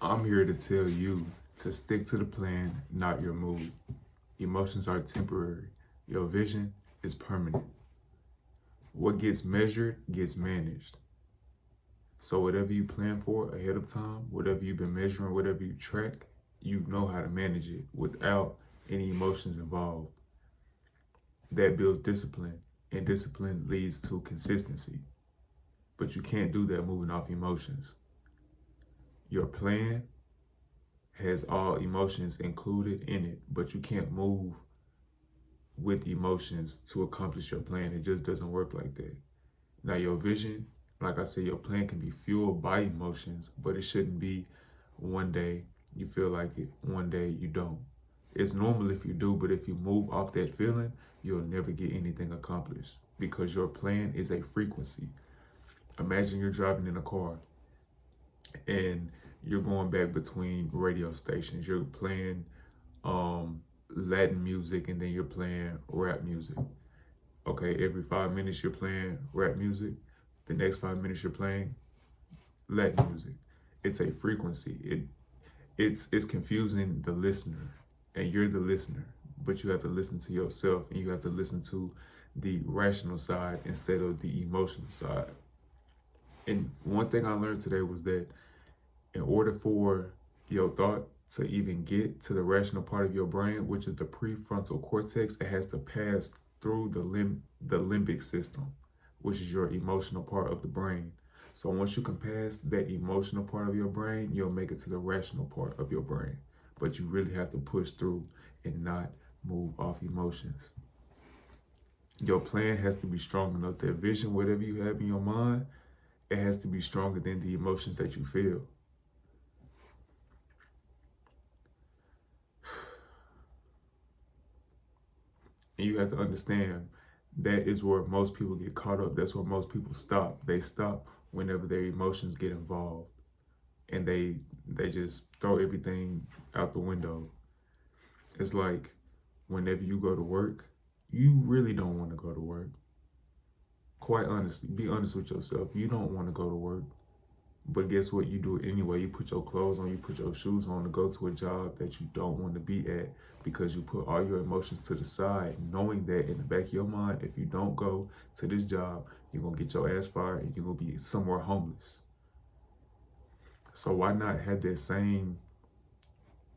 I'm here to tell you to stick to the plan, not your mood. Emotions are temporary. Your vision is permanent. What gets measured gets managed. So whatever you plan for ahead of time, whatever you've been measuring, whatever you track, you know how to manage it without any emotions involved. That builds discipline, and discipline leads to consistency. But you can't do that moving off emotions. Your plan has all emotions included in it, but you can't move with emotions to accomplish your plan. It just doesn't work like that. Now, your vision, like I said, your plan can be fueled by emotions, but it shouldn't be one day you feel like it, one day you don't. It's normal if you do, but if you move off that feeling, you'll never get anything accomplished because your plan is a frequency. Imagine you're driving in a car and you're going back between radio stations. You're playing Latin music and then you're playing rap music. Okay, every 5 minutes you're playing rap music. The next 5 minutes you're playing Latin music. It's a frequency. It's confusing the listener, and you're the listener, but you have to listen to yourself and you have to listen to the rational side instead of the emotional side. And one thing I learned today was that in order for your thought to even get to the rational part of your brain, which is the prefrontal cortex, it has to pass through the limbic system, which is your emotional part of the brain. So once you can pass that emotional part of your brain, you'll make it to the rational part of your brain. But you really have to push through and not move off emotions. Your plan has to be strong enough. That vision, whatever you have in your mind, it has to be stronger than the emotions that you feel. And you have to understand that is where most people get caught up. That's where most people stop. They stop whenever their emotions get involved. And they just throw everything out the window. It's like whenever you go to work, you really don't want to go to work. Quite honestly, be honest with yourself. You don't want to go to work. But guess what? You do it anyway. You put your clothes on, you put your shoes on to go to a job that you don't want to be at because you put all your emotions to the side, knowing that in the back of your mind, if you don't go to this job, you're going to get your ass fired and you're going to be somewhere homeless. So why not have that same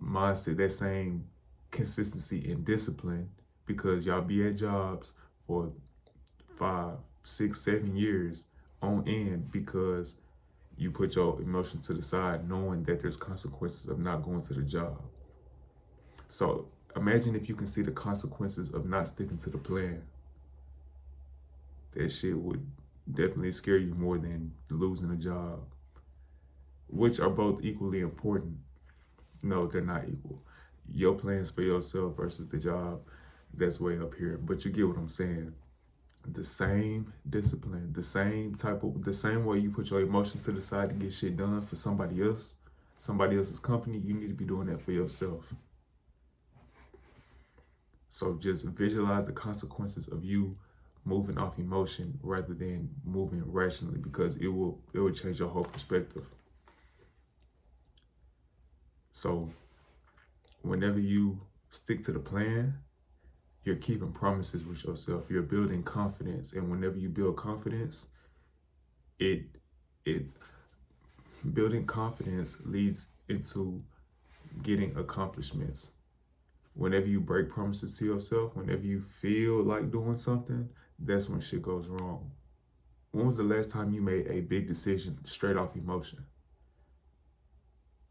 mindset, that same consistency and discipline, because y'all be at jobs for 5, 6, 7 years on end because you put your emotions to the side knowing that there's consequences of not going to the job. So imagine if you can see the consequences of not sticking to the plan. That shit would definitely scare you more than losing a job, which are both equally important. No, they're not equal. Your plans for yourself versus the job, that's way up here. But you get what I'm saying. The same discipline, the same way you put your emotions to the side to get shit done for somebody else, somebody else's company, you need to be doing that for yourself. So just visualize the consequences of you moving off emotion rather than moving rationally, because it will change your whole perspective. So whenever you stick to the plan, you're keeping promises with yourself. You're building confidence. And whenever you build confidence, building confidence leads into getting accomplishments. Whenever you break promises to yourself, whenever you feel like doing something, that's when shit goes wrong. When was the last time you made a big decision straight off emotion?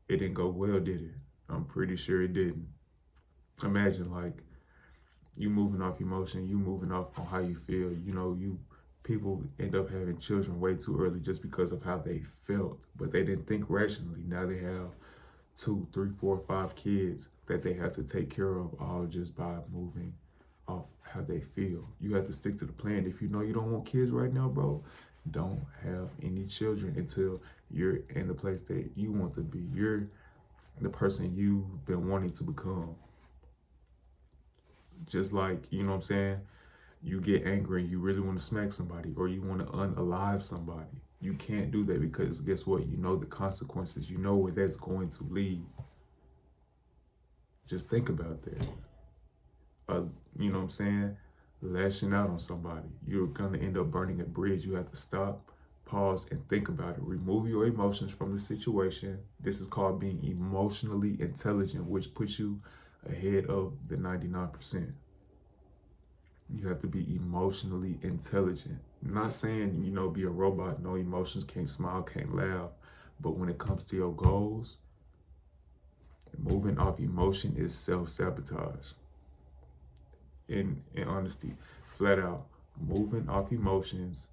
It didn't go well, did it? I'm pretty sure it didn't. Imagine like you moving off emotion, you moving off on how you feel. People end up having children way too early just because of how they felt, but they didn't think rationally. Now they have 2, 3, 4, 5 kids that they have to take care of, all just by moving off how they feel. You have to stick to the plan. If you know you don't want kids right now, bro, don't have any children until you're in the place that you want to be. You're the person you've been wanting to become. Just like, you know what I'm saying? You get angry and you really want to smack somebody or you want to unalive somebody. You can't do that because guess what? You know the consequences. You know where that's going to lead. Just think about that. You know what I'm saying? Lashing out on somebody. You're going to end up burning a bridge. You have to stop, pause, and think about it. Remove your emotions from the situation. This is called being emotionally intelligent, which puts you ahead of the 99%. You have to be emotionally intelligent. I'm not saying, be a robot, no emotions, can't smile, can't laugh. But when it comes to your goals, moving off emotion is self-sabotage. In honesty, flat out, moving off emotions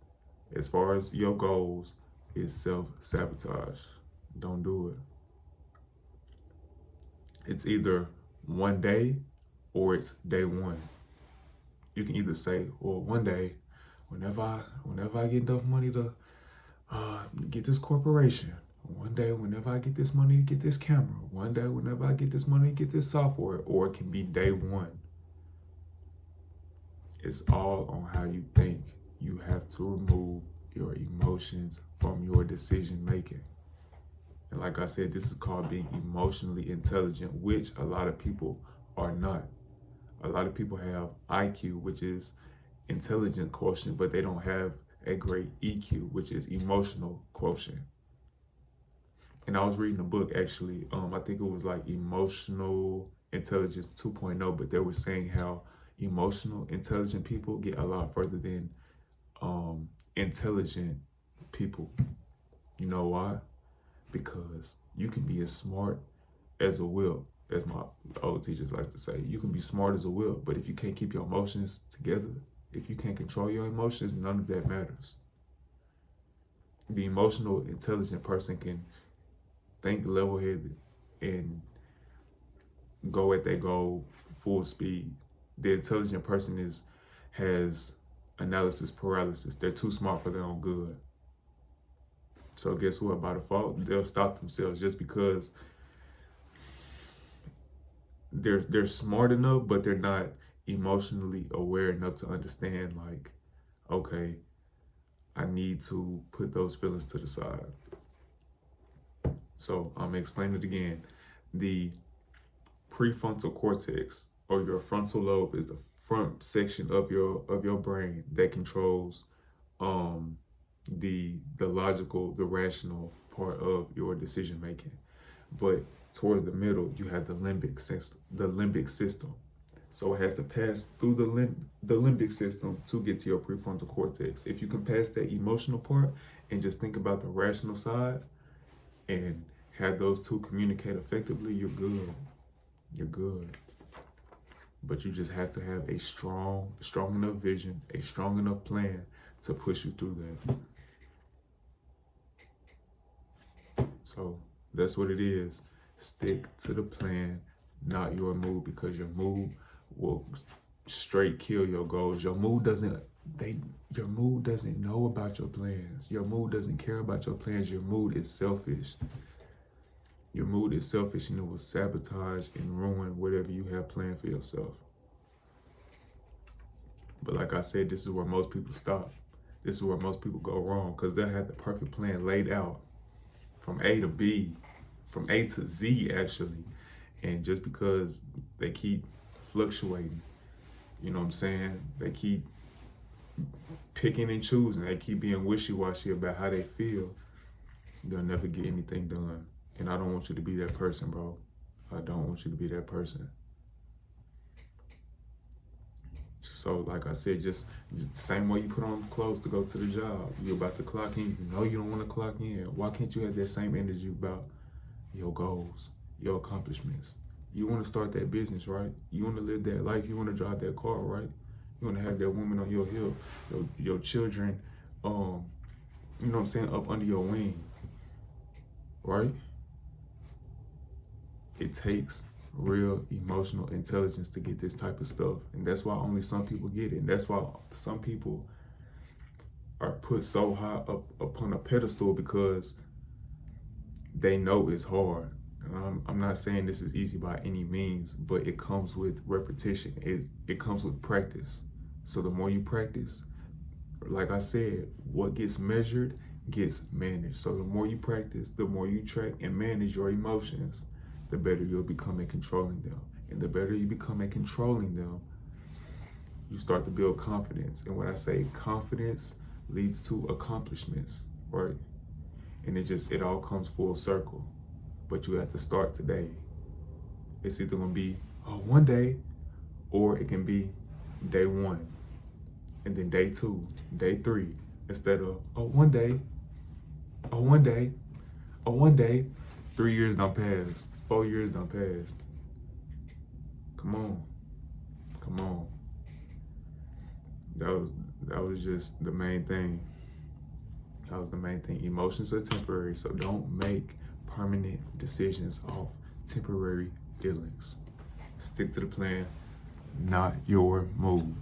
as far as your goals is self-sabotage. Don't do it. It's either one day or it's day one. You can either say, well, one day, whenever I get enough money to get this corporation, one day whenever I get this money to get this camera, one day whenever I get this money to get this software, or it can be day one. It's all on how you think. You have to remove your emotions from your decision making. And like I said, this is called being emotionally intelligent, which a lot of people are not. A lot of people have IQ, which is intelligent quotient, but they don't have a great EQ, which is emotional quotient. And I was reading a book actually, I think it was like Emotional Intelligence 2.0, but they were saying how emotional, intelligent people get a lot further than intelligent people. You know why? Because you can be as smart as a wheel, as my old teachers like to say. You can be smart as a wheel, but if you can't keep your emotions together, if you can't control your emotions, none of that matters. The emotional, intelligent person can think level-headed and go at their goal full speed. The intelligent person has analysis paralysis. They're too smart for their own good. So guess what? By default, they'll stop themselves just because they're smart enough, but they're not emotionally aware enough to understand, like, okay, I need to put those feelings to the side. So I'm gonna explain it again. The prefrontal cortex, or your frontal lobe, is the front section of your brain that controls the logical, the rational part of your decision making. But towards the middle, you have the limbic system. So it has to pass through the limbic system to get to your prefrontal cortex. If you can pass that emotional part and just think about the rational side and have those two communicate effectively, you're good. You're good. But you just have to have a strong enough vision, a strong enough plan to push you through that. So that's what it is. Stick to the plan, not your mood, because your mood will straight kill your goals. Your mood doesn't know about your plans. Your mood doesn't care about your plans. Your mood is selfish. Your mood is selfish, and it will sabotage and ruin whatever you have planned for yourself. But like I said, this is where most people stop. This is where most people go wrong, because they'll have the perfect plan laid out from A to B, from A to Z actually. And just because they keep fluctuating, you know what I'm saying? They keep picking and choosing. They keep being wishy-washy about how they feel. They'll never get anything done. And I don't want you to be that person, bro. I don't want you to be that person. So like I said, just the same way you put on clothes to go to the job. You're about to clock in. You know you don't want to clock in. Why can't you have that same energy about your goals, your accomplishments? You want to start that business, right? You want to live that life. You want to drive that car, right? You want to have that woman on your hip, your children, you know what I'm saying, up under your wing, right? It takes real emotional intelligence to get this type of stuff. And that's why only some people get it. And that's why some people are put so high up upon a pedestal, because they know it's hard. And I'm not saying this is easy by any means, but it comes with repetition. It comes with practice. So the more you practice, like I said, what gets measured gets managed. So the more you practice, the more you track and manage your emotions, the better you'll become at controlling them. And the better you become at controlling them, you start to build confidence. And when I say confidence leads to accomplishments, right? And it all comes full circle. But you have to start today. It's either gonna be one day, or it can be day one, and then day two, day three, instead of one day, one day, one day. 3 years done passed, 4 years done passed. Come on. That was just the main thing. That was the main thing. Emotions are temporary, so don't make permanent decisions off temporary feelings. Stick to the plan, not your move.